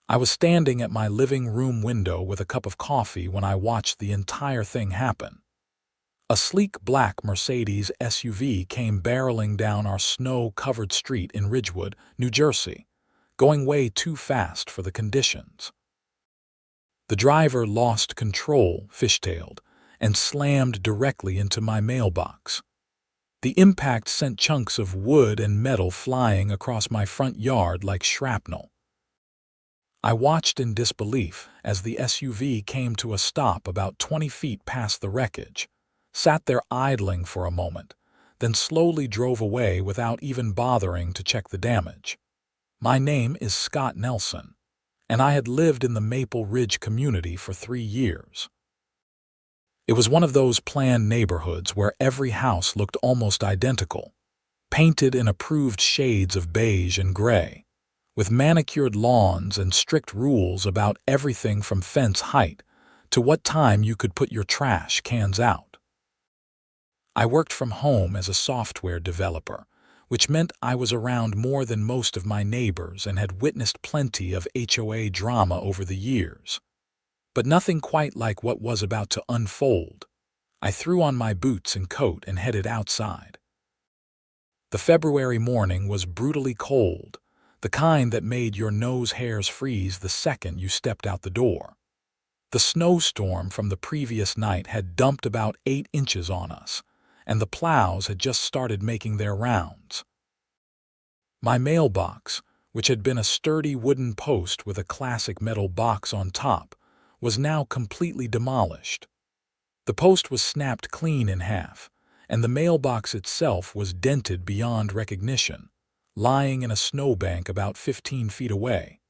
I was standing at my living room window with a cup of coffee when I watched the entire thing happen. A sleek black Mercedes SUV came barreling down our snow-covered street in Ridgewood, New Jersey, going way too fast for the conditions. The driver lost control, fishtailed, and slammed directly into my mailbox. The impact sent chunks of wood and metal flying across my front yard like shrapnel. I watched in disbelief as the SUV came to a stop about 20 feet past the wreckage, sat there idling for a moment, then slowly drove away without even bothering to check the damage. My name is Scott Nelson, and I had lived in the Maple Ridge community for 3 years. It was one of those planned neighborhoods where every house looked almost identical, painted in approved shades of beige and gray, with manicured lawns and strict rules about everything from fence height to what time you could put your trash cans out. I worked from home as a software developer, which meant I was around more than most of my neighbors and had witnessed plenty of HOA drama over the years. But nothing quite like what was about to unfold. I threw on my boots and coat and headed outside. The February morning was brutally cold, the kind that made your nose hairs freeze the second you stepped out the door. The snowstorm from the previous night had dumped about 8 inches on us, and the plows had just started making their rounds. My mailbox, which had been a sturdy wooden post with a classic metal box on top, was now completely demolished. The post was snapped clean in half, and the mailbox itself was dented beyond recognition, lying in a snowbank about 15 feet away.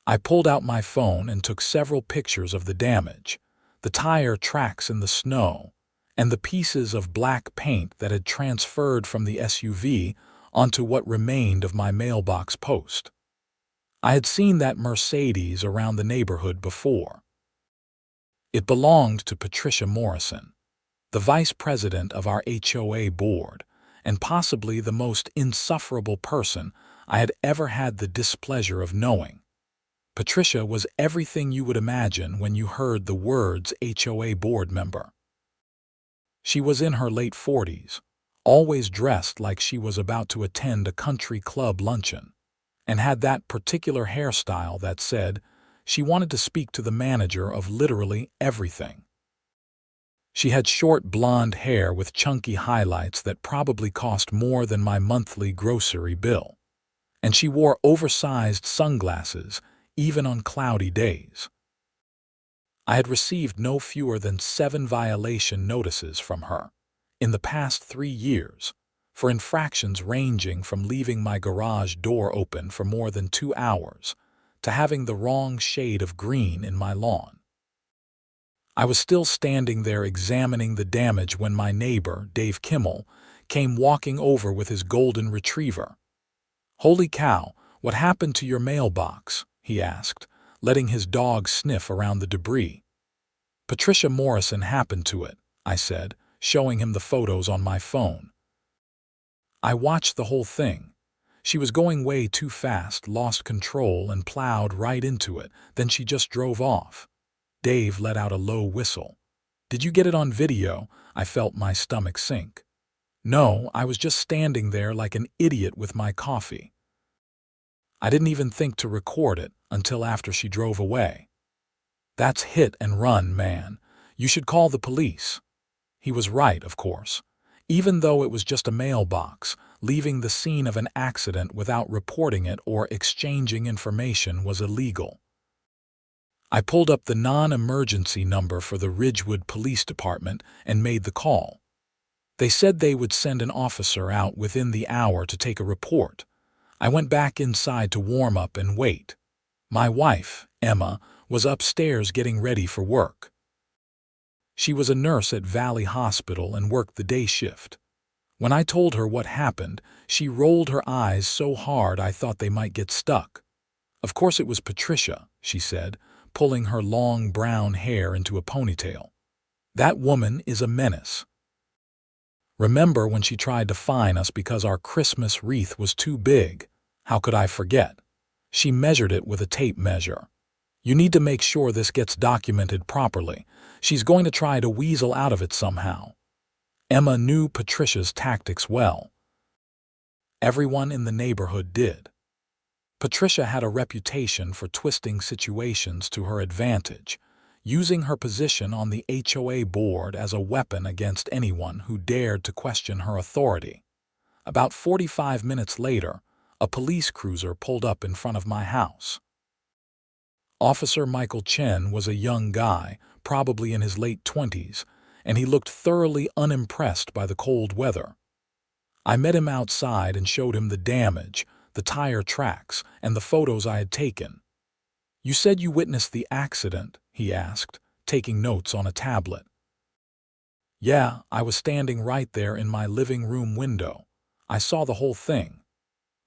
I pulled out my phone and took several pictures of the damage, the tire tracks in the snow, and the pieces of black paint that had transferred from the SUV onto what remained of my mailbox post. I had seen that Mercedes around the neighborhood before. It belonged to Patricia Morrison, the vice president of our HOA board, and possibly the most insufferable person I had ever had the displeasure of knowing. Patricia was everything you would imagine when you heard the words HOA board member. She was in her late 40s, always dressed like she was about to attend a country club luncheon, and had that particular hairstyle that said she wanted to speak to the manager of literally everything. She had short blonde hair with chunky highlights that probably cost more than my monthly grocery bill, and she wore oversized sunglasses even on cloudy days. I had received no fewer than 7 violation notices from her in the past 3 years for infractions ranging from leaving my garage door open for more than 2 hours to having the wrong shade of green in my lawn. I was still standing there examining the damage when my neighbor, Dave Kimmel, came walking over with his golden retriever. "Holy cow, what happened to your mailbox?" he asked, letting his dog sniff around the debris. "Patricia Morrison happened to it," I said, showing him the photos on my phone. "I watched the whole thing. She was going way too fast, lost control, and plowed right into it. Then she just drove off." Dave let out a low whistle. "Did you get it on video?" I felt my stomach sink. "No, I was just standing there like an idiot with my coffee. I didn't even think to record it until after she drove away." "That's hit and run, man. You should call the police." He was right, of course. Even though it was just a mailbox, leaving the scene of an accident without reporting it or exchanging information was illegal. I pulled up the non-emergency number for the Ridgewood Police Department and made the call. They said they would send an officer out within the hour to take a report. I went back inside to warm up and wait. My wife, Emma, was upstairs getting ready for work. She was a nurse at Valley Hospital and worked the day shift. When I told her what happened, she rolled her eyes so hard I thought they might get stuck. "Of course it was Patricia," she said, pulling her long brown hair into a ponytail. "That woman is a menace. Remember when she tried to fine us because our Christmas wreath was too big? How could I forget? She measured it with a tape measure. You need to make sure this gets documented properly. She's going to try to weasel out of it somehow. Emma knew Patricia's tactics well. Everyone in the neighborhood did. Patricia had a reputation for twisting situations to her advantage, using her position on the HOA board as a weapon against anyone who dared to question her authority. About 45 minutes later, a police cruiser pulled up in front of my house. Officer Michael Chen was a young guy, probably in his late 20s, and he looked thoroughly unimpressed by the cold weather. I met him outside and showed him the damage, the tire tracks, and the photos I had taken. "You said you witnessed the accident?" he asked, taking notes on a tablet. "Yeah, I was standing right there in my living room window. I saw the whole thing.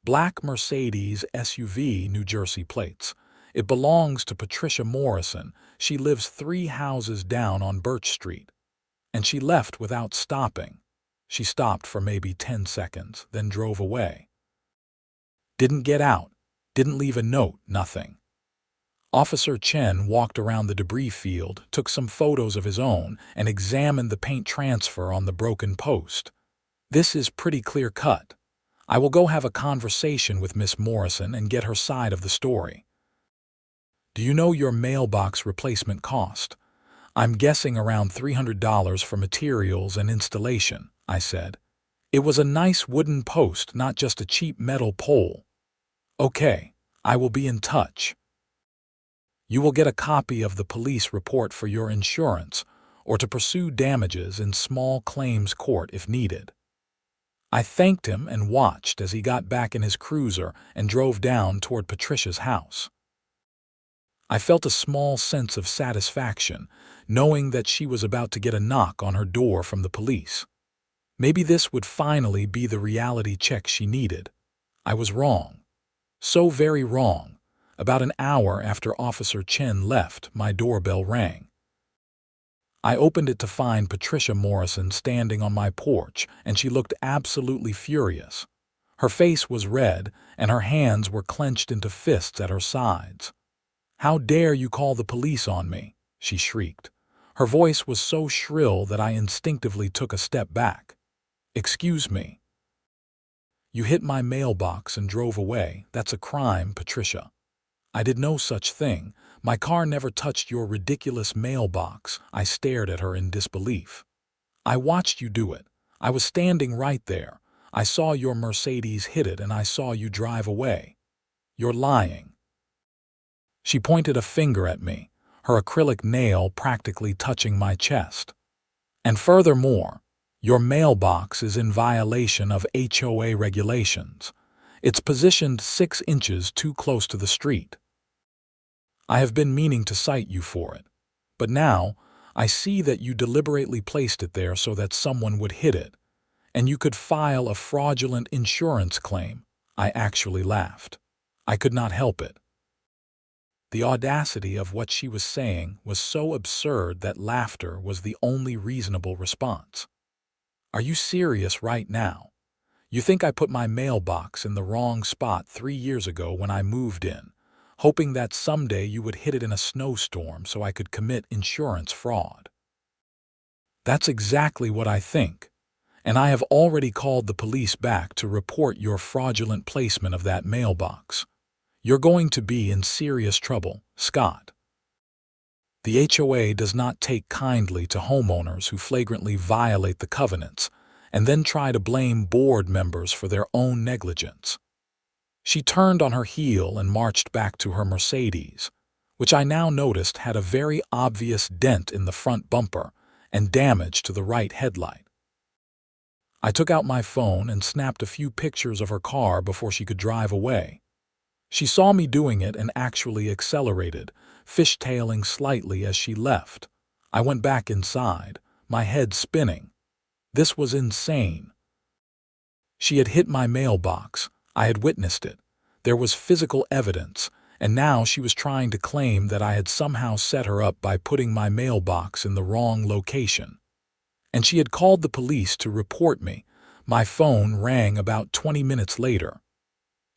Black Mercedes SUV, New Jersey plates. It belongs to Patricia Morrison. She lives 3 houses down on Birch Street. And she left without stopping. She stopped for maybe 10 seconds, then drove away. Didn't get out, didn't leave a note, nothing." Officer Chen walked around the debris field, took some photos of his own, and examined the paint transfer on the broken post. "This is pretty clear-cut. I will go have a conversation with Miss Morrison and get her side of the story." "Do you know your mailbox replacement cost?" "I'm guessing around $300 for materials and installation," I said. "It was a nice wooden post, not just a cheap metal pole." "Okay, I will be in touch." "You will get a copy of the police report for your insurance, or to pursue damages in small claims court if needed." I thanked him and watched as he got back in his cruiser and drove down toward Patricia's house. I felt a small sense of satisfaction, knowing that she was about to get a knock on her door from the police. Maybe this would finally be the reality check she needed. I was wrong. So very wrong. About an hour after Officer Chen left, my doorbell rang. I opened it to find Patricia Morrison standing on my porch, and she looked absolutely furious. Her face was red, and her hands were clenched into fists at her sides. "How dare you call the police on me?" she shrieked. Her voice was so shrill that I instinctively took a step back. "Excuse me." "You hit my mailbox and drove away. That's a crime, Patricia." "I did no such thing. My car never touched your ridiculous mailbox." I stared at her in disbelief. "I watched you do it. I was standing right there. I saw your Mercedes hit it and I saw you drive away." "You're lying." She pointed a finger at me, her acrylic nail practically touching my chest. "And furthermore, your mailbox is in violation of HOA regulations. It's positioned 6 inches too close to the street. I have been meaning to cite you for it, but now I see that you deliberately placed it there so that someone would hit it, and you could file a fraudulent insurance claim." I actually laughed. I could not help it. The audacity of what she was saying was so absurd that laughter was the only reasonable response. "Are you serious right now? You think I put my mailbox in the wrong spot 3 years ago when I moved in, hoping that someday you would hit it in a snowstorm so I could commit insurance fraud?" "That's exactly what I think, and I have already called the police back to report your fraudulent placement of that mailbox. You're going to be in serious trouble, Scott." The HOA does not take kindly to homeowners who flagrantly violate the covenants and then try to blame board members for their own negligence. She turned on her heel and marched back to her Mercedes, which I now noticed had a very obvious dent in the front bumper and damage to the right headlight. I took out my phone and snapped a few pictures of her car before she could drive away. She saw me doing it and actually accelerated, fishtailing slightly as she left. I went back inside, my head spinning. This was insane. She had hit my mailbox. I had witnessed it. There was physical evidence, and now she was trying to claim that I had somehow set her up by putting my mailbox in the wrong location. And she had called the police to report me. My phone rang about 20 minutes later.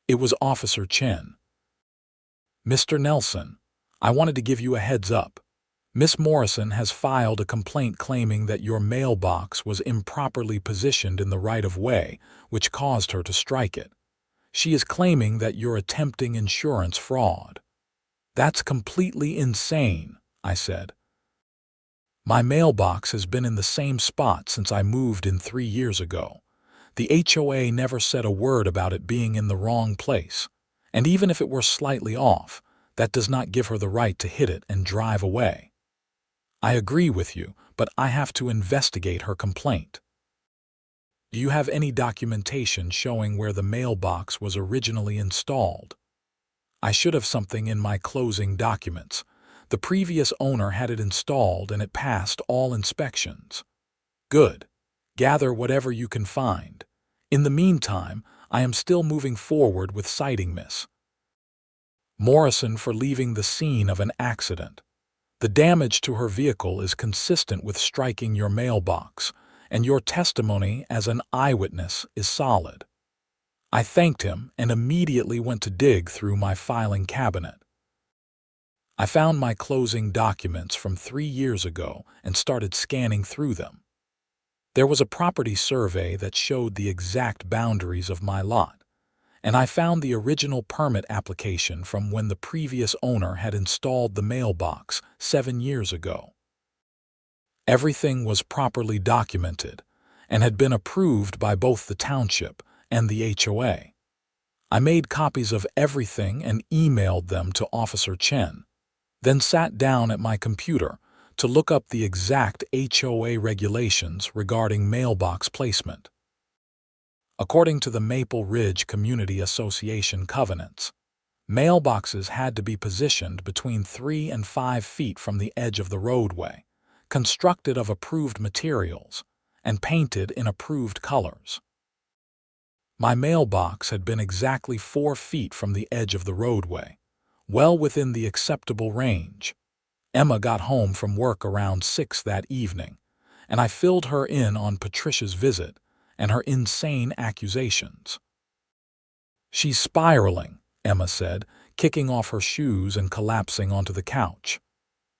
It was Officer Chen. "Mr. Nelson, I wanted to give you a heads up. Miss Morrison has filed a complaint claiming that your mailbox was improperly positioned in the right-of-way, which caused her to strike it. She is claiming that you're attempting insurance fraud." "That's completely insane," I said. "My mailbox has been in the same spot since I moved in 3 years ago. The HOA never said a word about it being in the wrong place, and even if it were slightly off, that does not give her the right to hit it and drive away. I agree with you, but I have to investigate her complaint." "Do you have any documentation showing where the mailbox was originally installed?" "I should have something in my closing documents. The previous owner had it installed and it passed all inspections." "Good. Gather whatever you can find. In the meantime, I am still moving forward with citing Miss Morrison for leaving the scene of an accident. The damage to her vehicle is consistent with striking your mailbox, and your testimony as an eyewitness is solid." I thanked him and immediately went to dig through my filing cabinet. I found my closing documents from 3 years ago and started scanning through them. There was a property survey that showed the exact boundaries of my lot, and I found the original permit application from when the previous owner had installed the mailbox 7 years ago. Everything was properly documented and had been approved by both the township and the HOA. I made copies of everything and emailed them to Officer Chen, then sat down at my computer to look up the exact HOA regulations regarding mailbox placement. According to the Maple Ridge Community Association covenants, mailboxes had to be positioned between 3 and 5 feet from the edge of the roadway, constructed of approved materials, and painted in approved colors. My mailbox had been exactly 4 feet from the edge of the roadway, well within the acceptable range. Emma got home from work around 6 that evening, and I filled her in on Patricia's visit and her insane accusations. "She's spiraling," Emma said, kicking off her shoes and collapsing onto the couch.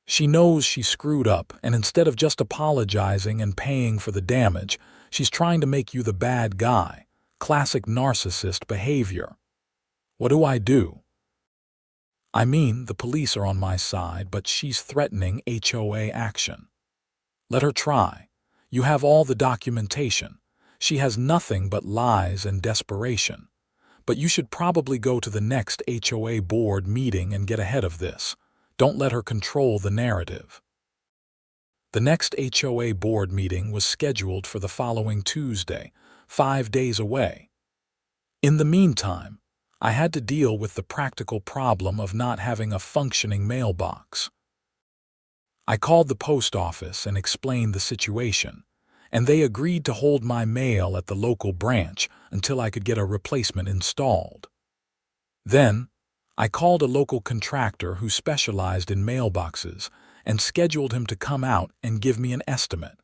"She knows she screwed up, and instead of just apologizing and paying for the damage, she's trying to make you the bad guy. Classic narcissist behavior." "What do I do?" "I mean, the police are on my side, but she's threatening HOA action." "Let her try. You have all the documentation. She has nothing but lies and desperation. But you should probably go to the next HOA board meeting and get ahead of this. Don't let her control the narrative." The next HOA board meeting was scheduled for the following Tuesday, 5 days away. In the meantime, I had to deal with the practical problem of not having a functioning mailbox. I called the post office and explained the situation, and they agreed to hold my mail at the local branch until I could get a replacement installed. Then, I called a local contractor who specialized in mailboxes and scheduled him to come out and give me an estimate.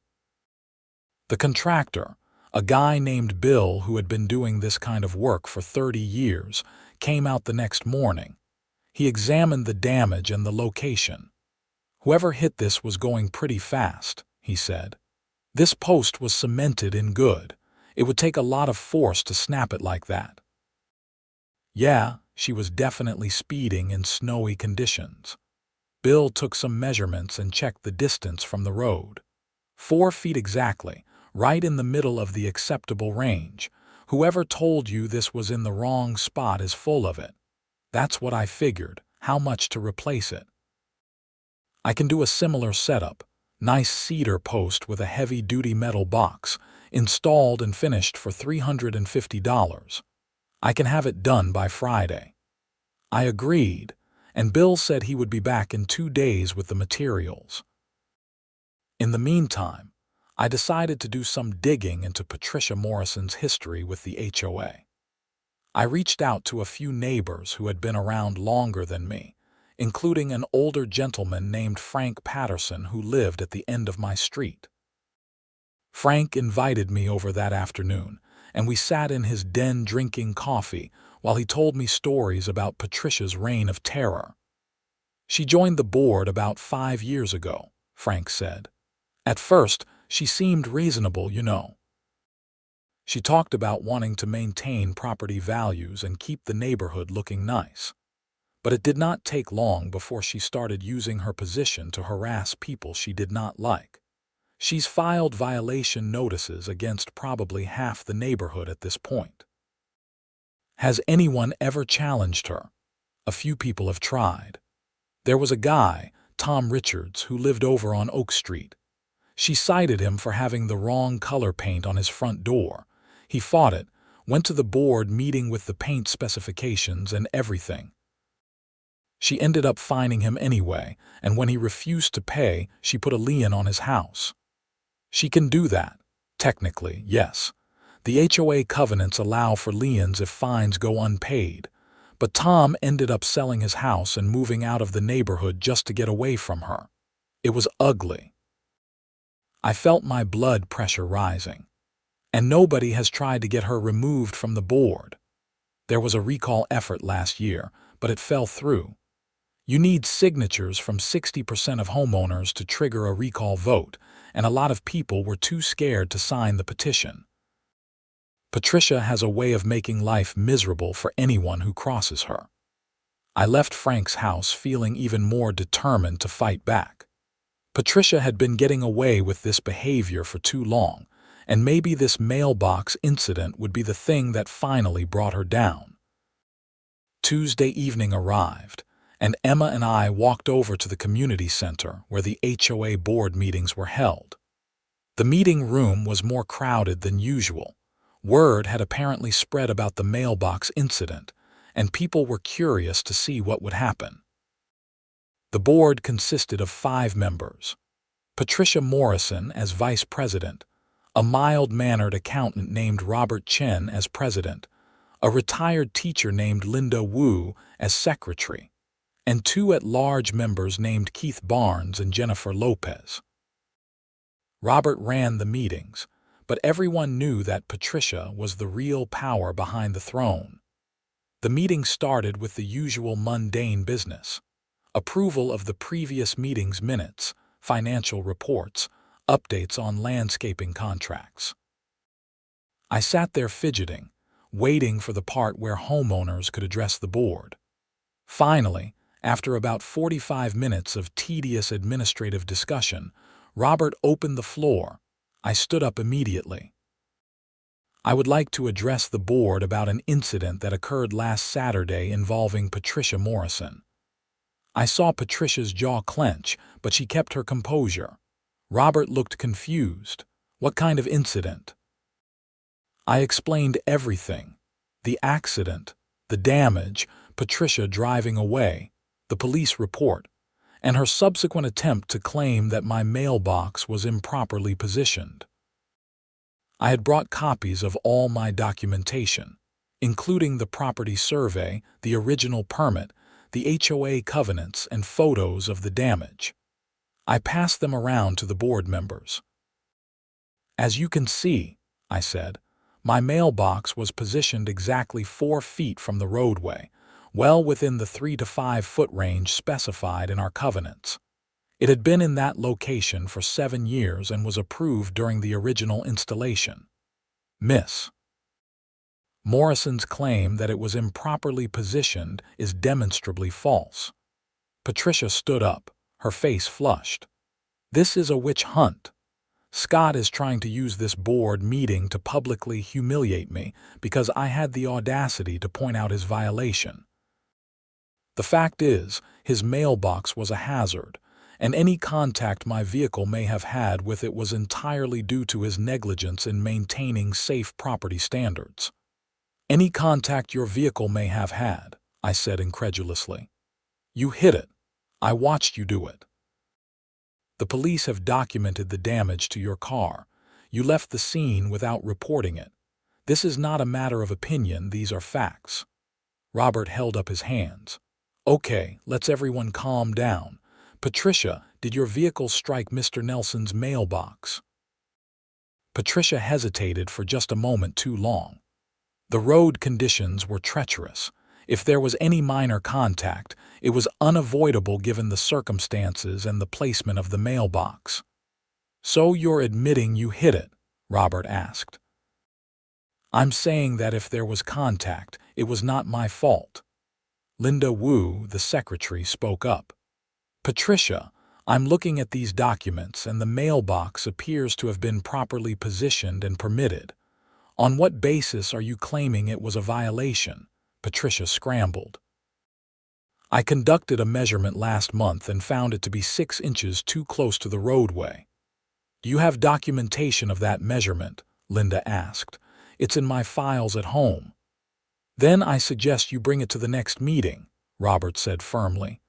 The contractor, a guy named Bill who had been doing this kind of work for 30 years, came out the next morning. He examined the damage and the location. "Whoever hit this was going pretty fast," he said. "This post was cemented in good. It would take a lot of force to snap it like that." Yeah, she was definitely speeding in snowy conditions. Bill took some measurements and checked the distance from the road. 4 feet exactly, right in the middle of the acceptable range. Whoever told you this was in the wrong spot is full of it. That's what I figured, how much to replace it. I can do a similar setup, nice cedar post with a heavy-duty metal box, installed and finished for $350. I can have it done by Friday. I agreed, and Bill said he would be back in 2 days with the materials. In the meantime, I decided to do some digging into Patricia Morrison's history with the HOA. I reached out to a few neighbors who had been around longer than me, including an older gentleman named Frank Patterson who lived at the end of my street. Frank invited me over that afternoon, and we sat in his den drinking coffee while he told me stories about Patricia's reign of terror. "She joined the board about 5 years ago," Frank said. "At first, she seemed reasonable, you know. She talked about wanting to maintain property values and keep the neighborhood looking nice. But it did not take long before she started using her position to harass people she did not like. She's filed violation notices against probably half the neighborhood at this point." "Has anyone ever challenged her?" "A few people have tried. There was a guy, Tom Richards, who lived over on Oak Street. She cited him for having the wrong color paint on his front door. He fought it, went to the board meeting with the paint specifications and everything. She ended up fining him anyway, and when he refused to pay, she put a lien on his house. She can do that. Technically, yes. The HOA covenants allow for liens if fines go unpaid. But Tom ended up selling his house and moving out of the neighborhood just to get away from her. It was ugly." I felt my blood pressure rising. "And nobody has tried to get her removed from the board." "There was a recall effort last year, but it fell through. You need signatures from 60% of homeowners to trigger a recall vote, and a lot of people were too scared to sign the petition. Patricia has a way of making life miserable for anyone who crosses her." I left Frank's house feeling even more determined to fight back. Patricia had been getting away with this behavior for too long, and maybe this mailbox incident would be the thing that finally brought her down. Tuesday evening arrived, and Emma and I walked over to the community center where the HOA board meetings were held. The meeting room was more crowded than usual. Word had apparently spread about the mailbox incident, and people were curious to see what would happen. The board consisted of 5 members. Patricia Morrison as vice president, a mild-mannered accountant named Robert Chen as president, a retired teacher named Linda Wu as secretary, and 2 at-large members named Keith Barnes and Jennifer Lopez. Robert ran the meetings, but everyone knew that Patricia was the real power behind the throne. The meeting started with the usual mundane business: approval of the previous meeting's minutes, financial reports, updates on landscaping contracts. I sat there fidgeting, waiting for the part where homeowners could address the board. Finally, after about 45 minutes of tedious administrative discussion, Robert opened the floor. I stood up immediately. "I would like to address the board about an incident that occurred last Saturday involving Patricia Morrison." I saw Patricia's jaw clench, but she kept her composure. Robert looked confused. "What kind of incident?" I explained everything: the accident, the damage, Patricia driving away, the police report, and her subsequent attempt to claim that my mailbox was improperly positioned. I had brought copies of all my documentation, including the property survey, the original permit, the HOA covenants, and photos of the damage. I passed them around to the board members. "As you can see," I said, "my mailbox was positioned exactly 4 feet from the roadway, well within the 3 to 5 foot range specified in our covenants. It had been in that location for 7 years and was approved during the original installation." Miss Morrison's claim that it was improperly positioned is demonstrably false. Patricia stood up, her face flushed. "This is a witch hunt. Scott is trying to use this board meeting to publicly humiliate me because I had the audacity to point out his violation. The fact is, his mailbox was a hazard, and any contact my vehicle may have had with it was entirely due to his negligence in maintaining safe property standards." "Any contact your vehicle may have had," I said incredulously. "You hit it. I watched you do it. The police have documented the damage to your car. You left the scene without reporting it. This is not a matter of opinion, these are facts." Robert held up his hands. "Okay, let's everyone calm down. Patricia, did your vehicle strike Mr. Nelson's mailbox?" Patricia hesitated for just a moment too long. The road conditions were treacherous. If there was any minor contact, it was unavoidable given the circumstances and the placement of the mailbox. "So you're admitting you hit it?" Robert asked. "I'm saying that if there was contact, it was not my fault." Linda Wu, the secretary, spoke up. "Patricia, I'm looking at these documents and the mailbox appears to have been properly positioned and permitted. On what basis are you claiming it was a violation?" Patricia scrambled. "I conducted a measurement last month and found it to be 6 inches too close to the roadway." "Do you have documentation of that measurement?" Linda asked. "It's in my files at home." "Then I suggest you bring it to the next meeting," Robert said firmly.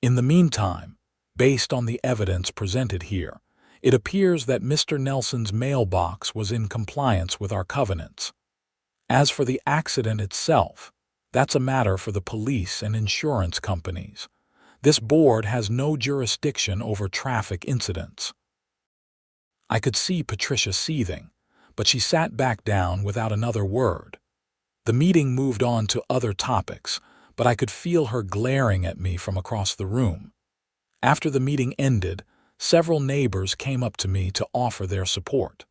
"In the meantime, based on the evidence presented here, it appears that Mr. Nelson's mailbox was in compliance with our covenants. As for the accident itself, that's a matter for the police and insurance companies. This board has no jurisdiction over traffic incidents." I could see Patricia seething, but she sat back down without another word. The meeting moved on to other topics, but I could feel her glaring at me from across the room. After the meeting ended, several neighbors came up to me to offer their support.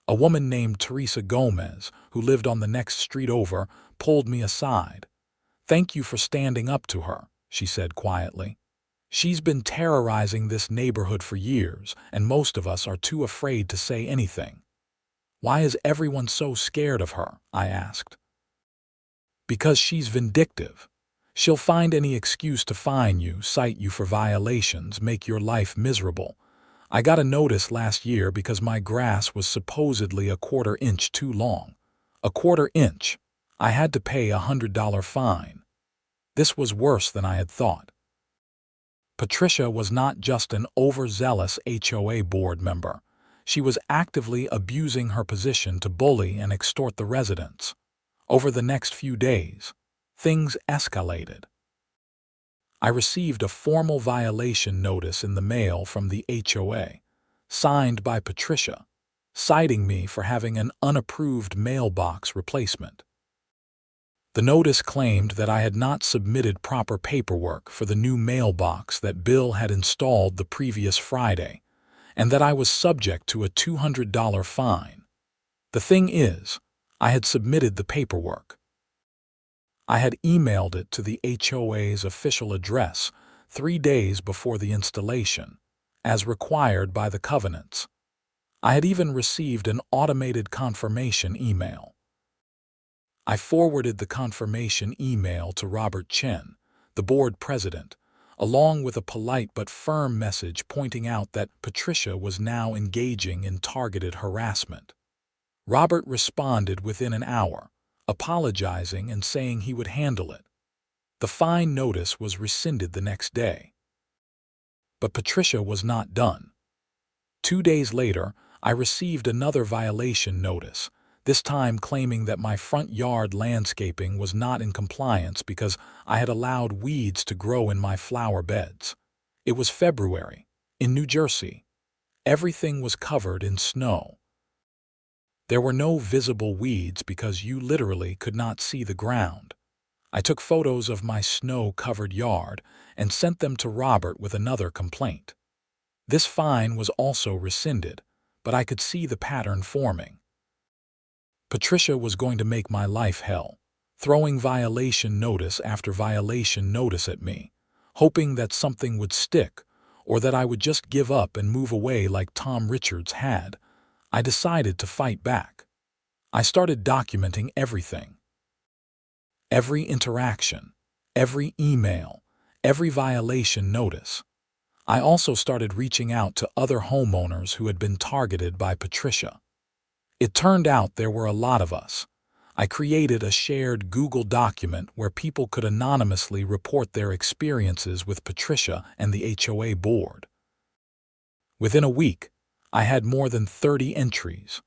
A woman named Teresa Gomez, who lived on the next street over, pulled me aside. "Thank you for standing up to her," she said quietly. "She's been terrorizing this neighborhood for years, and most of us are too afraid to say anything." "Why is everyone so scared of her?" I asked. "Because she's vindictive. She'll find any excuse to fine you, cite you for violations, make your life miserable. I got a notice last year because my grass was supposedly a 1/4 inch too long. A 1/4 inch! I had to pay a $100 fine." This was worse than I had thought. Patricia was not just an overzealous HOA board member. She was actively abusing her position to bully and extort the residents. Over the next few days, things escalated. I received a formal violation notice in the mail from the HOA, signed by Patricia, citing me for having an unapproved mailbox replacement. The notice claimed that I had not submitted proper paperwork for the new mailbox that Bill had installed the previous Friday, and that I was subject to a $200 fine. The thing is, I had submitted the paperwork. I had emailed it to the HOA's official address 3 days before the installation, as required by the covenants. I had even received an automated confirmation email. I forwarded the confirmation email to Robert Chen, the board president, along with a polite but firm message pointing out that Patricia was now engaging in targeted harassment. Robert responded within an hour, apologizing and saying he would handle it. The fine notice was rescinded the next day. But Patricia was not done. 2 days later, I received another violation notice, this time claiming that my front yard landscaping was not in compliance because I had allowed weeds to grow in my flower beds. It was February, in New Jersey. Everything was covered in snow. There were no visible weeds because you literally could not see the ground. I took photos of my snow-covered yard and sent them to Robert with another complaint. This fine was also rescinded, but I could see the pattern forming. Patricia was going to make my life hell, throwing violation notice after violation notice at me, hoping that something would stick or that I would just give up and move away like Tom Richards had. I decided to fight back. I started documenting everything. Every interaction, every email, every violation notice. I also started reaching out to other homeowners who had been targeted by Patricia. It turned out there were a lot of us. I created a shared Google document where people could anonymously report their experiences with Patricia and the HOA board. Within a week, I had more than 30 entries.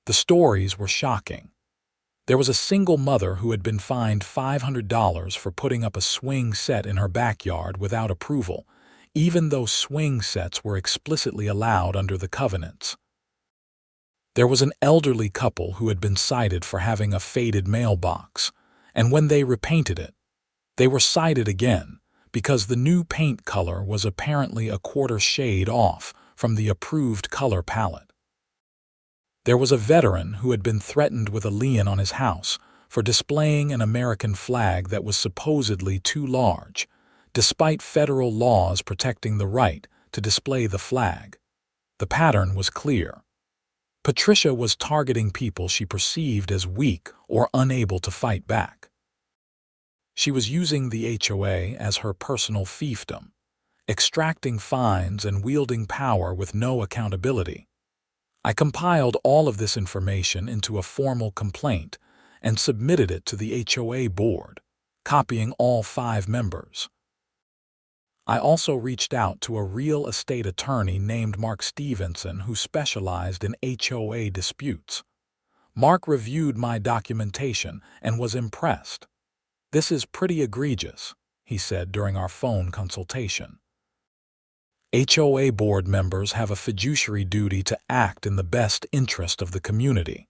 The stories were shocking. There was a single mother who had been fined $500 for putting up a swing set in her backyard without approval, even though swing sets were explicitly allowed under the covenants. There was an elderly couple who had been cited for having a faded mailbox, and when they repainted it, they were cited again because the new paint color was apparently a quarter shade off from the approved color palette. There was a veteran who had been threatened with a lien on his house for displaying an American flag that was supposedly too large, despite federal laws protecting the right to display the flag. The pattern was clear. Patricia was targeting people she perceived as weak or unable to fight back. She was using the HOA as her personal fiefdom, extracting fines and wielding power with no accountability. I compiled all of this information into a formal complaint and submitted it to the HOA board, copying all 5 members. I also reached out to a real estate attorney named Mark Stevenson who specialized in HOA disputes. Mark reviewed my documentation and was impressed. "This is pretty egregious," he said during our phone consultation. HOA board members have a fiduciary duty to act in the best interest of the community.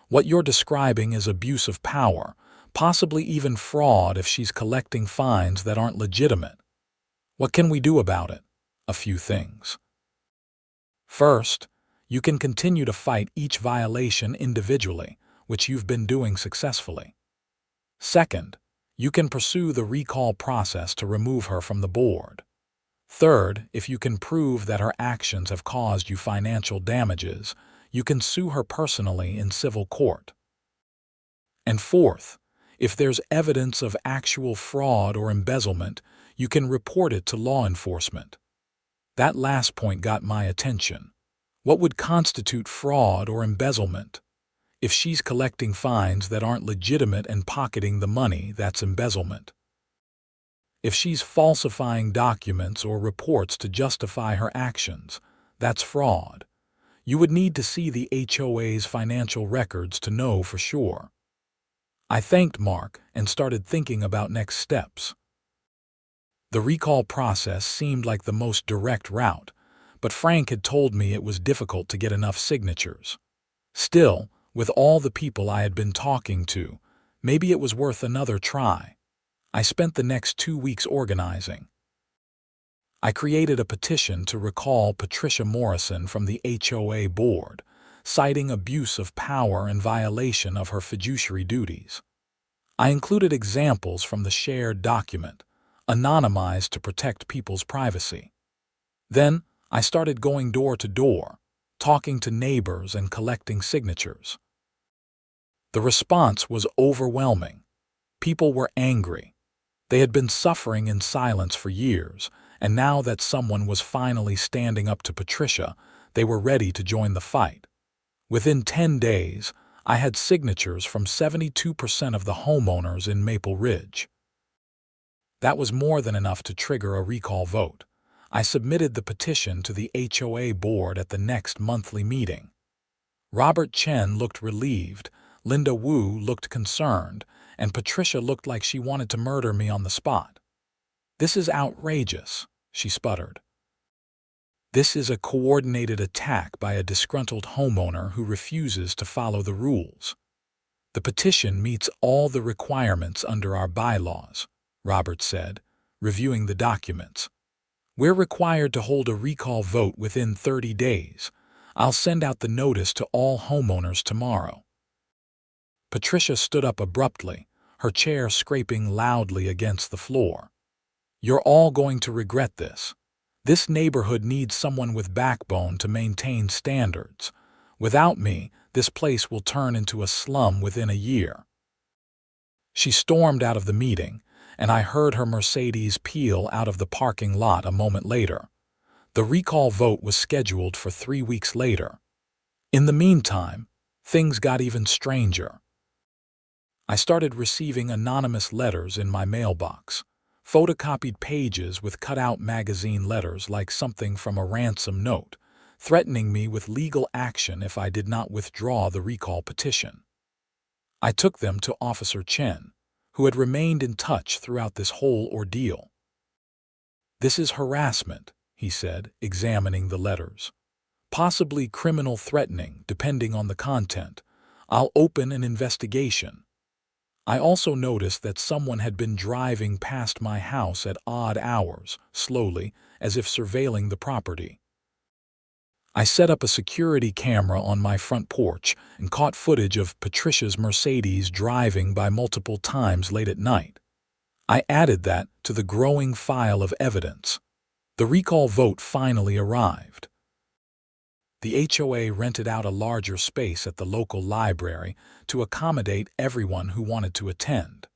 What you're describing is abuse of power, possibly even fraud if she's collecting fines that aren't legitimate. What can we do about it? A few things. First, you can continue to fight each violation individually, which you've been doing successfully. Second, you can pursue the recall process to remove her from the board. Third, if you can prove that her actions have caused you financial damages, you can sue her personally in civil court. And fourth, if there's evidence of actual fraud or embezzlement, you can report it to law enforcement. That last point got my attention. What would constitute fraud or embezzlement? If she's collecting fines that aren't legitimate and pocketing the money, that's embezzlement. If she's falsifying documents or reports to justify her actions, that's fraud. You would need to see the HOA's financial records to know for sure. I thanked Mark and started thinking about next steps. The recall process seemed like the most direct route, but Frank had told me it was difficult to get enough signatures. Still, with all the people I had been talking to, maybe it was worth another try. I spent the next 2 weeks organizing. I created a petition to recall Patricia Morrison from the HOA board, citing abuse of power and violation of her fiduciary duties. I included examples from the shared document, anonymized to protect people's privacy. Then, I started going door to door, talking to neighbors and collecting signatures. The response was overwhelming. People were angry. They had been suffering in silence for years, and now that someone was finally standing up to Patricia, they were ready to join the fight. Within 10 days, I had signatures from 72% of the homeowners in Maple Ridge. That was more than enough to trigger a recall vote. I submitted the petition to the HOA board at the next monthly meeting. Robert Chen looked relieved, Linda Wu looked concerned, and Patricia looked like she wanted to murder me on the spot. "This is outrageous," she sputtered. "This is a coordinated attack by a disgruntled homeowner who refuses to follow the rules. The petition meets all the requirements under our bylaws," Robert said, reviewing the documents. "We're required to hold a recall vote within 30 days. I'll send out the notice to all homeowners tomorrow." Patricia stood up abruptly, her chair scraping loudly against the floor. "You're all going to regret this. This neighborhood needs someone with backbone to maintain standards. Without me, this place will turn into a slum within a year." She stormed out of the meeting, and I heard her Mercedes peel out of the parking lot a moment later. The recall vote was scheduled for 3 weeks later. In the meantime, things got even stranger. I started receiving anonymous letters in my mailbox, photocopied pages with cut-out magazine letters like something from a ransom note, threatening me with legal action if I did not withdraw the recall petition. I took them to Officer Chen, who had remained in touch throughout this whole ordeal. "This is harassment," he said, examining the letters. possibly criminal threatening, depending on the content. I'll open an investigation. I also noticed that someone had been driving past my house at odd hours, slowly, as if surveilling the property. I set up a security camera on my front porch and caught footage of Patricia's Mercedes driving by multiple times late at night. I added that to the growing file of evidence. The recall vote finally arrived. The HOA rented out a larger space at the local library to accommodate everyone who wanted to attend.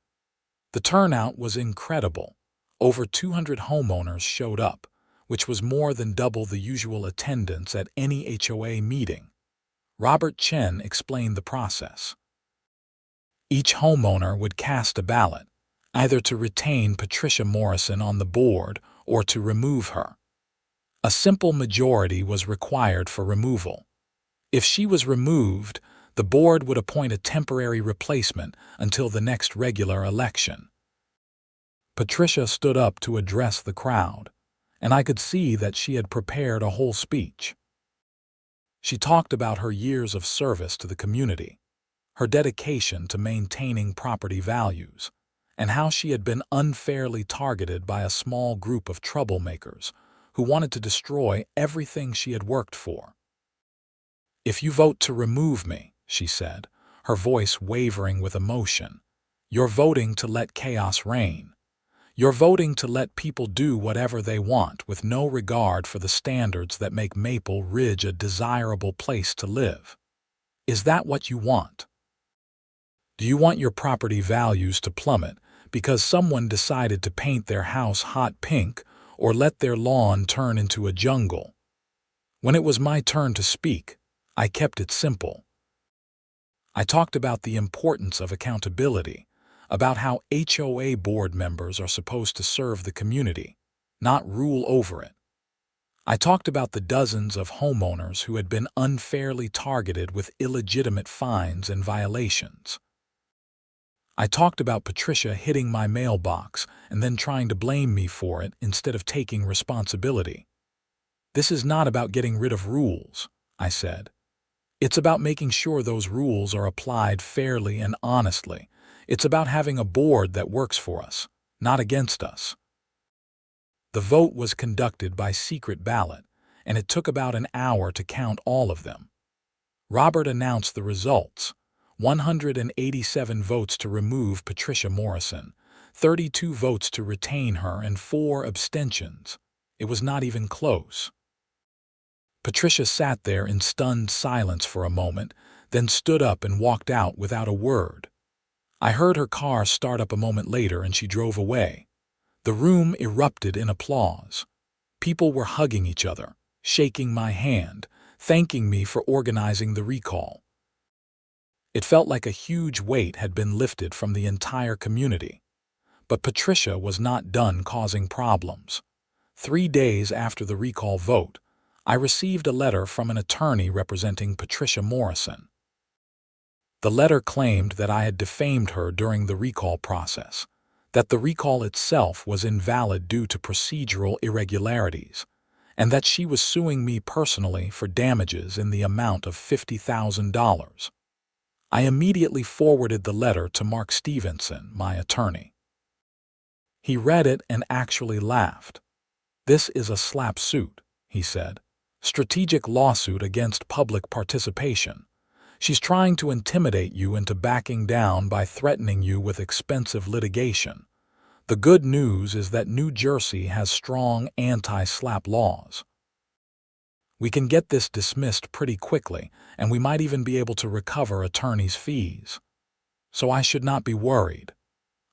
The turnout was incredible. Over 200 homeowners showed up, which was more than double the usual attendance at any HOA meeting. Robert Chen explained the process. Each homeowner would cast a ballot, either to retain Patricia Morrison on the board or to remove her. A simple majority was required for removal. If she was removed, the board would appoint a temporary replacement until the next regular election. Patricia stood up to address the crowd, and I could see that she had prepared a whole speech. She talked about her years of service to the community, her dedication to maintaining property values, and how she had been unfairly targeted by a small group of troublemakers who wanted to destroy everything she had worked for. "If you vote to remove me," she said, her voice wavering with emotion, "you're voting to let chaos reign. You're voting to let people do whatever they want with no regard for the standards that make Maple Ridge a desirable place to live. Is that what you want? Do you want your property values to plummet because someone decided to paint their house hot pink or let their lawn turn into a jungle?" When it was my turn to speak, I kept it simple. I talked about the importance of accountability, about how HOA board members are supposed to serve the community, not rule over it. I talked about the dozens of homeowners who had been unfairly targeted with illegitimate fines and violations. I talked about Patricia hitting my mailbox and then trying to blame me for it instead of taking responsibility. "This is not about getting rid of rules," I said. "It's about making sure those rules are applied fairly and honestly. It's about having a board that works for us, not against us." The vote was conducted by secret ballot, and it took about an hour to count all of them. Robert announced the results: 187 votes to remove Patricia Morrison, 32 votes to retain her, and 4 abstentions. It was not even close. Patricia sat there in stunned silence for a moment, then stood up and walked out without a word. I heard her car start up a moment later and she drove away. The room erupted in applause. People were hugging each other, shaking my hand, thanking me for organizing the recall. It felt like a huge weight had been lifted from the entire community. But Patricia was not done causing problems. 3 days after the recall vote, I received a letter from an attorney representing Patricia Morrison. The letter claimed that I had defamed her during the recall process, that the recall itself was invalid due to procedural irregularities, and that she was suing me personally for damages in the amount of $50,000. I immediately forwarded the letter to Mark Stevenson, my attorney. He read it and actually laughed. "This is a slap suit," he said. "Strategic lawsuit against public participation. She's trying to intimidate you into backing down by threatening you with expensive litigation. The good news is that New Jersey has strong anti-slap laws. We can get this dismissed pretty quickly, and we might even be able to recover attorney's fees. So I should not be worried.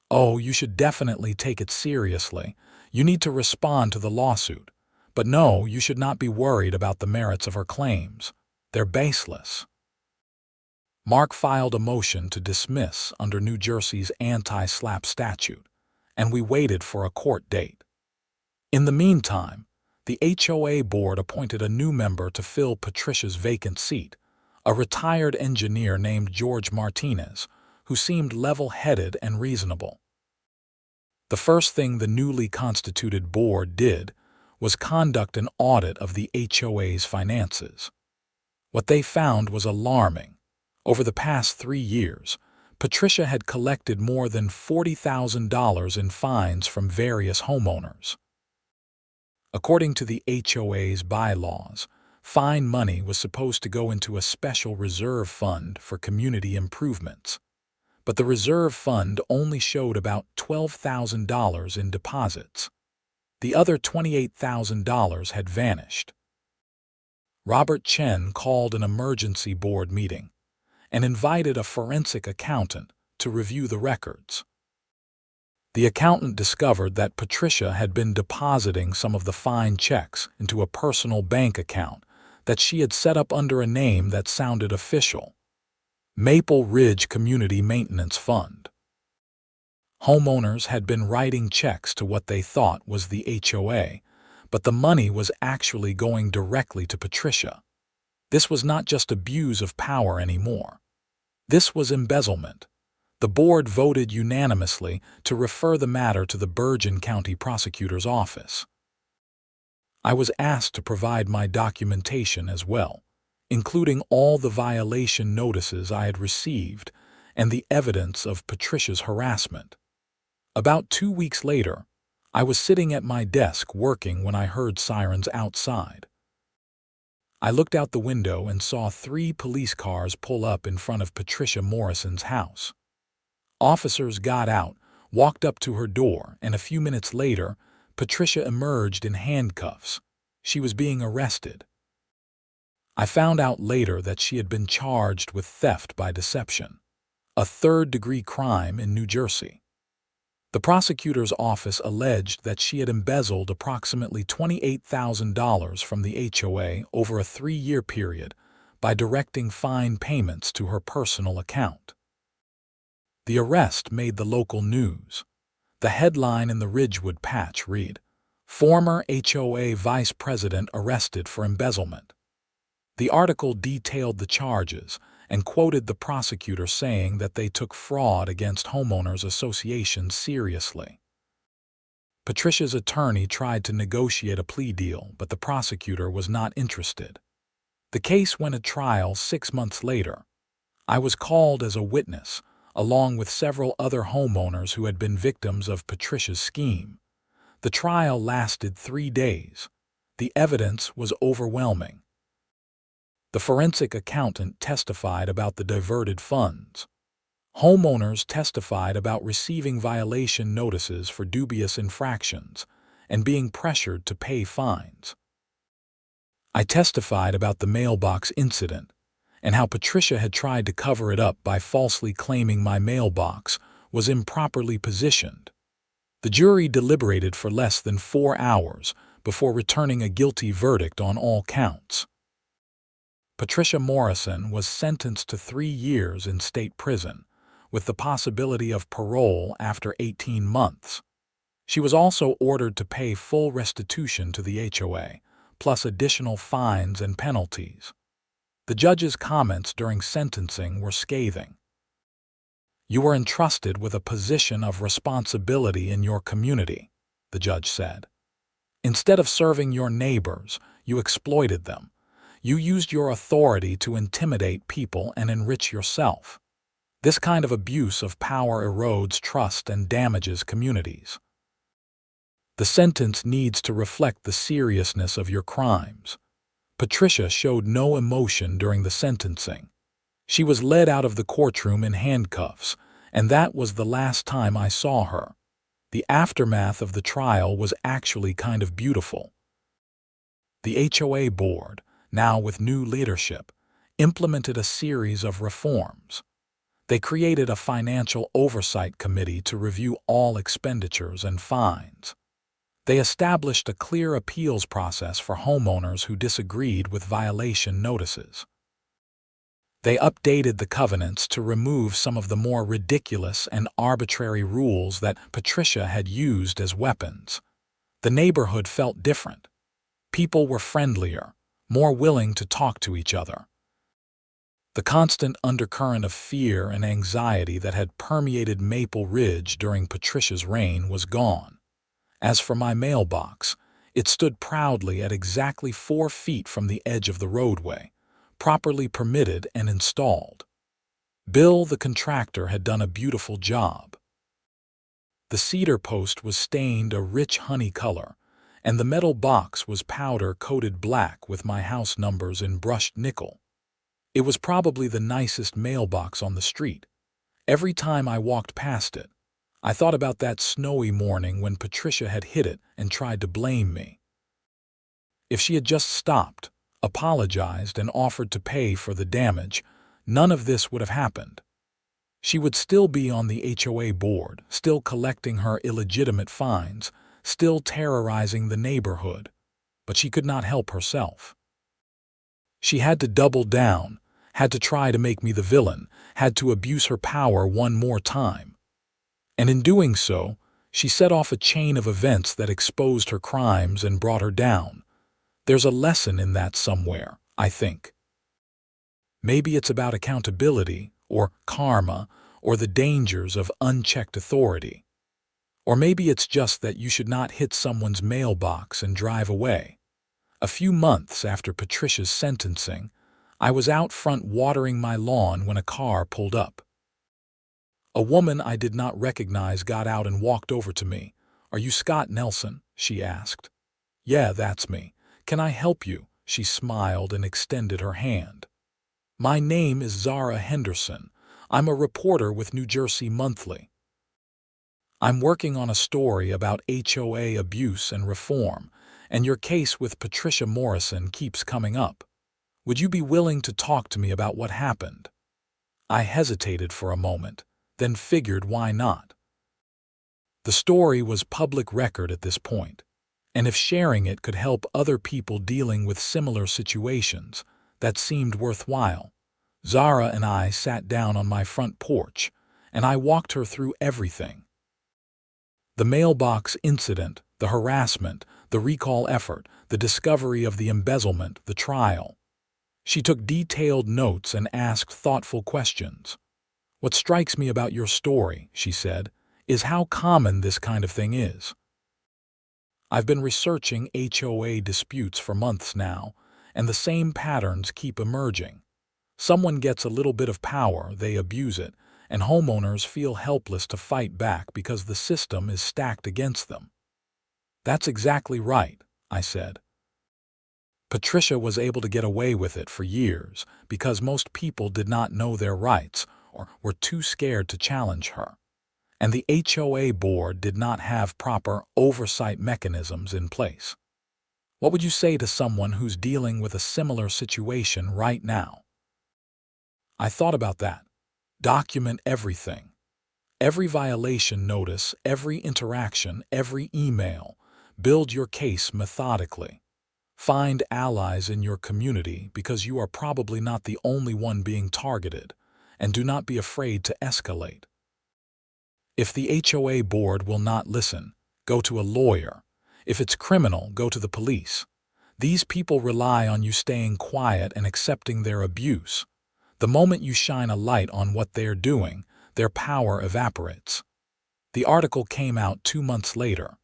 Oh, you should definitely take it seriously. You need to respond to the lawsuit. But no, you should not be worried about the merits of her claims. They're baseless." Mark filed a motion to dismiss under New Jersey's anti-slap statute, and we waited for a court date. In the meantime, the HOA board appointed a new member to fill Patricia's vacant seat, a retired engineer named George Martinez, who seemed level-headed and reasonable. The first thing the newly constituted board did was conduct an audit of the HOA's finances. What they found was alarming. Over the past 3 years, Patricia had collected more than $40,000 in fines from various homeowners. According to the HOA's bylaws, fine money was supposed to go into a special reserve fund for community improvements, but the reserve fund only showed about $12,000 in deposits. The other $28,000 had vanished. Robert Chen called an emergency board meeting and invited a forensic accountant to review the records. The accountant discovered that Patricia had been depositing some of the fine checks into a personal bank account that she had set up under a name that sounded official: Maple Ridge Community Maintenance Fund. Homeowners had been writing checks to what they thought was the HOA, but the money was actually going directly to Patricia. This was not just abuse of power anymore. This was embezzlement. The board voted unanimously to refer the matter to the Bergen County Prosecutor's Office. I was asked to provide my documentation as well, including all the violation notices I had received and the evidence of Patricia's harassment. About 2 weeks later, I was sitting at my desk working when I heard sirens outside. I looked out the window and saw 3 police cars pull up in front of Patricia Morrison's house. Officers got out, walked up to her door, and a few minutes later, Patricia emerged in handcuffs. She was being arrested. I found out later that she had been charged with theft by deception, a third-degree crime in New Jersey. The prosecutor's office alleged that she had embezzled approximately $28,000 from the HOA over a 3-year period by directing fine payments to her personal account. The arrest made the local news. The headline in the Ridgewood Patch read, "Former HOA Vice President Arrested for Embezzlement." The article detailed the charges and quoted the prosecutor saying that they took fraud against homeowners associations seriously. Patricia's attorney tried to negotiate a plea deal, but the prosecutor was not interested. The case went to trial 6 months later. I was called as a witness, along with several other homeowners who had been victims of Patricia's scheme. The trial lasted 3 days. The evidence was overwhelming. The forensic accountant testified about the diverted funds. Homeowners testified about receiving violation notices for dubious infractions and being pressured to pay fines. I testified about the mailbox incident and how Patricia had tried to cover it up by falsely claiming my mailbox was improperly positioned. The jury deliberated for less than 4 hours before returning a guilty verdict on all counts. Patricia Morrison was sentenced to 3 years in state prison, with the possibility of parole after 18 months. She was also ordered to pay full restitution to the HOA, plus additional fines and penalties. The judge's comments during sentencing were scathing. "You were entrusted with a position of responsibility in your community," the judge said. "Instead of serving your neighbors, you exploited them. You used your authority to intimidate people and enrich yourself. This kind of abuse of power erodes trust and damages communities. The sentence needs to reflect the seriousness of your crimes." Patricia showed no emotion during the sentencing. She was led out of the courtroom in handcuffs, and that was the last time I saw her. The aftermath of the trial was actually kind of beautiful. The HOA board, now with new leadership, implemented a series of reforms. They created a financial oversight committee to review all expenditures and fines. They established a clear appeals process for homeowners who disagreed with violation notices. They updated the covenants to remove some of the more ridiculous and arbitrary rules that Patricia had used as weapons. The neighborhood felt different. People were friendlier, more willing to talk to each other. The constant undercurrent of fear and anxiety that had permeated Maple Ridge during Patricia's reign was gone. As for my mailbox, it stood proudly at exactly 4 feet from the edge of the roadway, properly permitted and installed. Bill, the contractor, had done a beautiful job. The cedar post was stained a rich honey color, and the metal box was powder-coated black with my house numbers in brushed nickel. It was probably the nicest mailbox on the street. Every time I walked past it, I thought about that snowy morning when Patricia had hit it and tried to blame me. If she had just stopped, apologized, and offered to pay for the damage, none of this would have happened. She would still be on the HOA board, still collecting her illegitimate fines, still terrorizing the neighborhood, but she could not help herself. She had to double down, had to try to make me the villain, had to abuse her power one more time. And in doing so, she set off a chain of events that exposed her crimes and brought her down. There's a lesson in that somewhere, I think. Maybe it's about accountability, or karma, or the dangers of unchecked authority. Or maybe it's just that you should not hit someone's mailbox and drive away. A few months after Patricia's sentencing, I was out front watering my lawn when a car pulled up. A woman I did not recognize got out and walked over to me. "Are you Scott Nelson?" she asked. "Yeah, that's me. Can I help you?" She smiled and extended her hand. "My name is Zara Henderson. I'm a reporter with New Jersey Monthly. I'm working on a story about HOA abuse and reform, and your case with Patricia Morrison keeps coming up. Would you be willing to talk to me about what happened?" I hesitated for a moment, then figured why not. The story was public record at this point, and if sharing it could help other people dealing with similar situations, that seemed worthwhile. Zara and I sat down on my front porch, and I walked her through everything. The mailbox incident, the harassment, the recall effort, the discovery of the embezzlement, the trial. She took detailed notes and asked thoughtful questions. "What strikes me about your story," she said, "is how common this kind of thing is. I've been researching HOA disputes for months now, and the same patterns keep emerging. Someone gets a little bit of power, they abuse it, and homeowners feel helpless to fight back because the system is stacked against them." "That's exactly right," I said. Patricia was able to get away with it for years because most people did not know their rights or were too scared to challenge her. And the HOA board did not have proper oversight mechanisms in place. What would you say to someone who's dealing with a similar situation right now? I thought about that. Document everything. Every violation notice, every interaction, every email. Build your case methodically. Find allies in your community because you are probably not the only one being targeted, and do not be afraid to escalate. If the HOA board will not listen, go to a lawyer. If it's criminal, go to the police. These people rely on you staying quiet and accepting their abuse. The moment you shine a light on what they're doing, their power evaporates. The article came out 2 months later.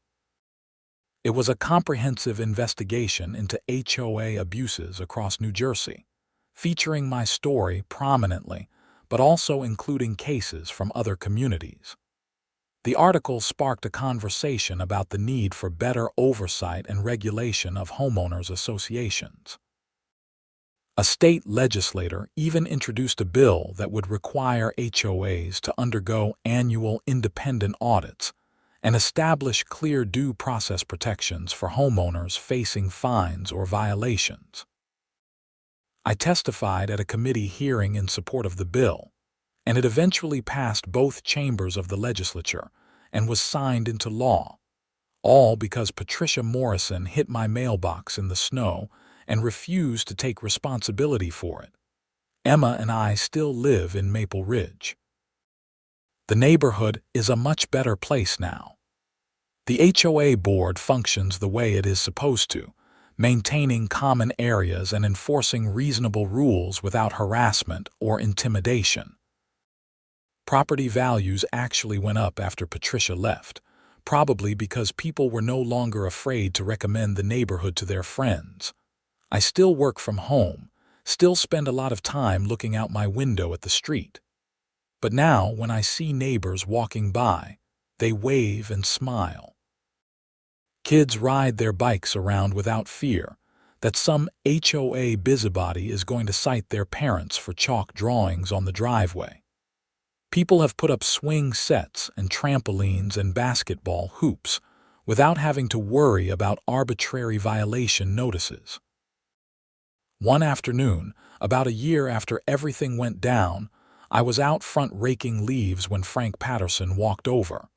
It was a comprehensive investigation into HOA abuses across New Jersey, featuring my story prominently, but also including cases from other communities. The article sparked a conversation about the need for better oversight and regulation of homeowners associations. A state legislator even introduced a bill that would require HOAs to undergo annual independent audits and establish clear due process protections for homeowners facing fines or violations. I testified at a committee hearing in support of the bill, and it eventually passed both chambers of the legislature and was signed into law, all because Patricia Morrison hit my mailbox in the snow and refused to take responsibility for it. Emma and I still live in Maple Ridge. The neighborhood is a much better place now. The HOA board functions the way it is supposed to, maintaining common areas and enforcing reasonable rules without harassment or intimidation. Property values actually went up after Patricia left, probably because people were no longer afraid to recommend the neighborhood to their friends. I still work from home, still spend a lot of time looking out my window at the street. But now, when I see neighbors walking by, they wave and smile. Kids ride their bikes around without fear that some HOA busybody is going to cite their parents for chalk drawings on the driveway. People have put up swing sets and trampolines and basketball hoops without having to worry about arbitrary violation notices. One afternoon, about a year after everything went down, I was out front raking leaves when Frank Patterson walked over.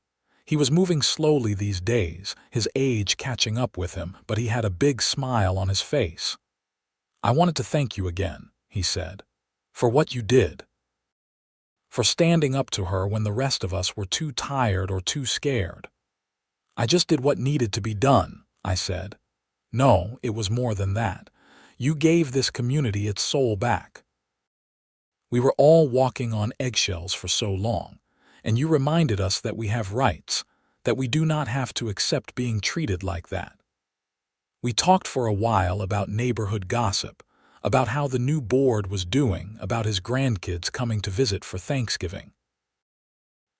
He was moving slowly these days, his age catching up with him, but he had a big smile on his face. "I wanted to thank you again," he said, "for what you did. For standing up to her when the rest of us were too tired or too scared." "I just did what needed to be done," I said. "No, it was more than that. You gave this community its soul back. We were all walking on eggshells for so long, and you reminded us that we have rights, that we do not have to accept being treated like that." We talked for a while about neighborhood gossip, about how the new board was doing, about his grandkids coming to visit for Thanksgiving.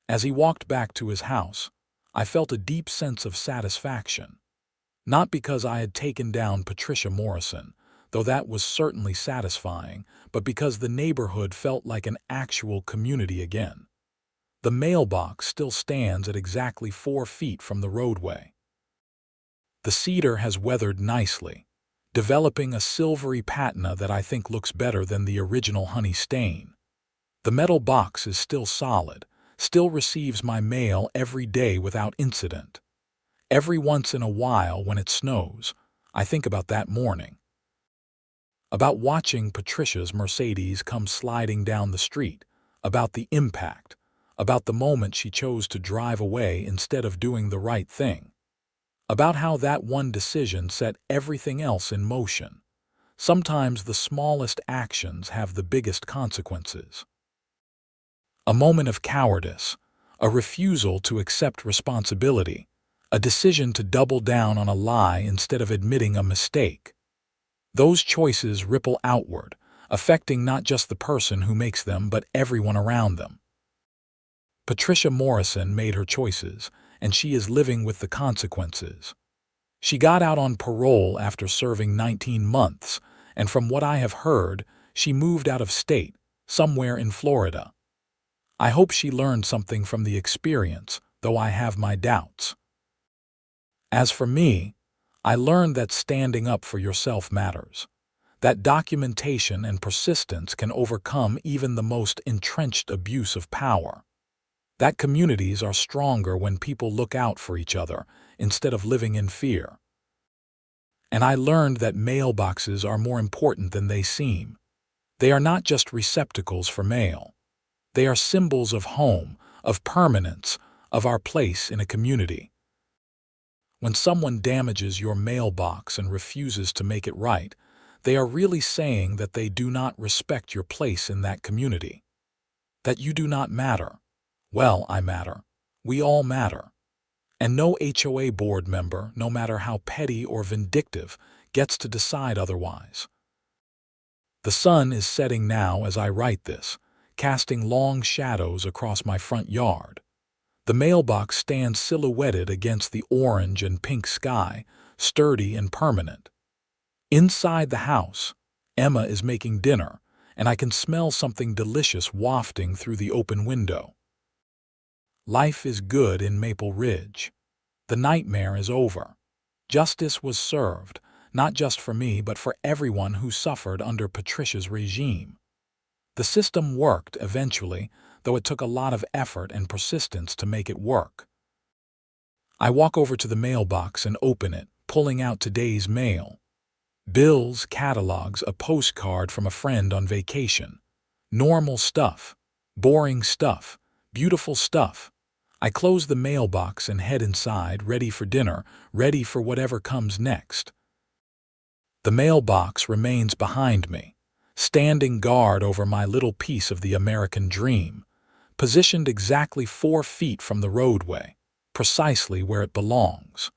As he walked back to his house, I felt a deep sense of satisfaction. Not because I had taken down Patricia Morrison, though that was certainly satisfying, but because the neighborhood felt like an actual community again. The mailbox still stands at exactly 4 feet from the roadway. The cedar has weathered nicely, developing a silvery patina that I think looks better than the original honey stain. The metal box is still solid, still receives my mail every day without incident. Every once in a while when it snows, I think about that morning. About watching Patricia's Mercedes come sliding down the street, about the impact, about the moment she chose to drive away instead of doing the right thing, about how that one decision set everything else in motion. Sometimes the smallest actions have the biggest consequences. A moment of cowardice, a refusal to accept responsibility, a decision to double down on a lie instead of admitting a mistake. Those choices ripple outward, affecting not just the person who makes them but everyone around them. Patricia Morrison made her choices, and she is living with the consequences. She got out on parole after serving 19 months, and from what I have heard, she moved out of state, somewhere in Florida. I hope she learned something from the experience, though I have my doubts. As for me, I learned that standing up for yourself matters, that documentation and persistence can overcome even the most entrenched abuse of power, that communities are stronger when people look out for each other instead of living in fear. And I learned that mailboxes are more important than they seem. They are not just receptacles for mail. They are symbols of home, of permanence, of our place in a community. When someone damages your mailbox and refuses to make it right, they are really saying that they do not respect your place in that community, that you do not matter. Well, I matter. We all matter. And no HOA board member, no matter how petty or vindictive, gets to decide otherwise. The sun is setting now as I write this, casting long shadows across my front yard. The mailbox stands silhouetted against the orange and pink sky, sturdy and permanent. Inside the house, Emma is making dinner, and I can smell something delicious wafting through the open window. Life is good in Maple Ridge. The nightmare is over. Justice was served, not just for me but for everyone who suffered under Patricia's regime. The system worked eventually, though it took a lot of effort and persistence to make it work. I walk over to the mailbox and open it, pulling out today's mail. Bills, catalogs, a postcard from a friend on vacation. Normal stuff. Boring stuff. Beautiful stuff. I close the mailbox and head inside, ready for dinner, ready for whatever comes next. The mailbox remains behind me, standing guard over my little piece of the American dream, positioned exactly 4 feet from the roadway, precisely where it belongs.